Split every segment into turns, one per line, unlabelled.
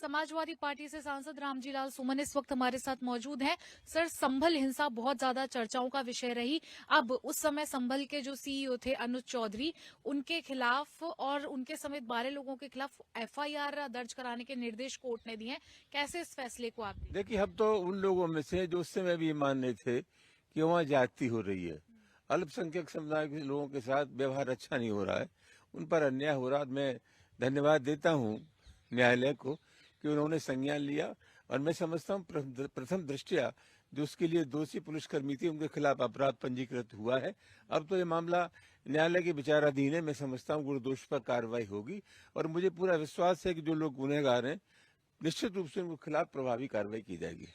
Samajwadi party से सांसद रामजीलाल सुमन इस वक्त हमारे साथ मौजूद हैं। सर, संभल हिंसा बहुत ज्यादा चर्चाओं का विषय रही। अब उस समय संभल के जो सीईओ थे अनुज चौधरी, उनके खिलाफ और उनके समेत 12 लोगों के खिलाफ एफआईआर दर्ज कराने के निर्देश कोर्ट ने दिए हैं। कैसे इस फैसले को आप देखते हैं?
देखिए, हम तो उन लोगों में से जो उस समय भी मानने थे कि वहाँ ज्यादती हो रही है, अल्पसंख्यक समुदाय के लोगों के साथ व्यवहार अच्छा नहीं हो रहा है, उन पर अन्याय हो रहा है। मैं धन्यवाद देता हूँ न्यायालय को कि उन्होंने संज्ञान लिया। और मैं समझता हूँ प्रथम दृष्टया जो उसके लिए दोषी पुलिसकर्मी थे उनके खिलाफ अपराध पंजीकृत हुआ है। अब तो ये मामला न्यायालय के विचाराधीन है। मैं समझता हूँ गुणदोष पर कार्रवाई होगी और मुझे पूरा विश्वास है कि जो लोग गुनहगार हैं निश्चित रूप से उनके खिलाफ प्रभावी कार्रवाई की जाएगी।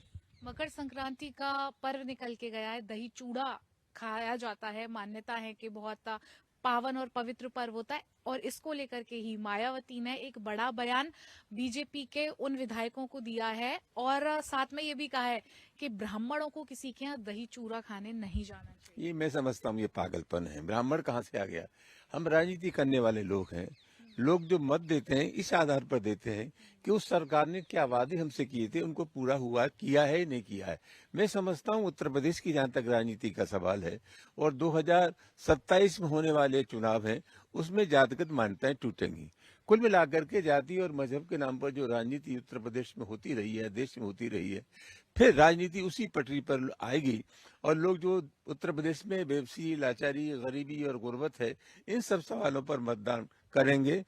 मकर संक्रांति का पर्व निकल के गया है, दही चूड़ा खाया जाता है। मान्यता है कि बहुत पावन और पवित्र पर्व होता है और इसको लेकर के ही मायावती ने एक बड़ा बयान बीजेपी के उन विधायकों को दिया है और साथ में ये भी कहा है कि ब्राह्मणों को किसी के यहाँ दही चूड़ा खाने नहीं जाना चाहिए।
ये मैं समझता हूँ ये पागलपन है। ब्राह्मण कहाँ से आ गया? हम राजनीति करने वाले लोग हैं। लोग जो मत देते हैं इस आधार पर देते हैं कि उस सरकार ने क्या वादे हमसे किए थे उनको पूरा हुआ, किया है नहीं किया है। मैं समझता हूँ उत्तर प्रदेश की जहाँ तक राजनीति का सवाल है और 2027 में होने वाले चुनाव हैं उसमें जातिगत मान्यताएं टूटेंगी। कुल मिलाकर के जाति और मजहब के नाम पर जो राजनीति उत्तर प्रदेश में होती रही है, देश में होती रही है, फिर राजनीति उसी पटरी पर आएगी और लोग जो उत्तर प्रदेश में बेबसी, लाचारी, गरीबी और गुर्बत है, इन सब सवालों पर मतदान करेंगे।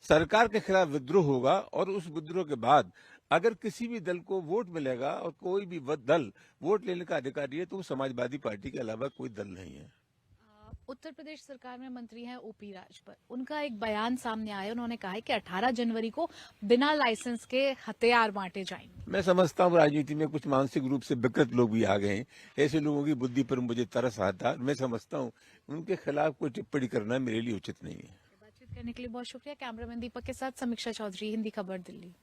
सरकार के खिलाफ विद्रोह होगा और उस विद्रोह के बाद अगर किसी भी दल को वोट मिलेगा और कोई भी दल वोट लेने का अधिकारी है तो वो समाजवादी पार्टी के अलावा कोई दल नहीं है।
उत्तर प्रदेश सरकार में मंत्री हैं ओपी राजभर, उनका एक बयान सामने आया। उन्होंने कहा है कि 18 जनवरी को बिना लाइसेंस के हथियार बांटे जाएंगे।
मैं समझता हूँ राजनीति में कुछ मानसिक रूप से विकृत लोग भी आ गए हैं। ऐसे लोगों की बुद्धि पर मुझे तरस आता है। मैं समझता हूँ उनके खिलाफ कोई टिप्पणी करना मेरे लिए उचित नहीं है।
बातचीत करने के लिए बहुत शुक्रिया। कैमरामैन दीपक के साथ समीक्षा चौधरी, हिंदी खबर, दिल्ली।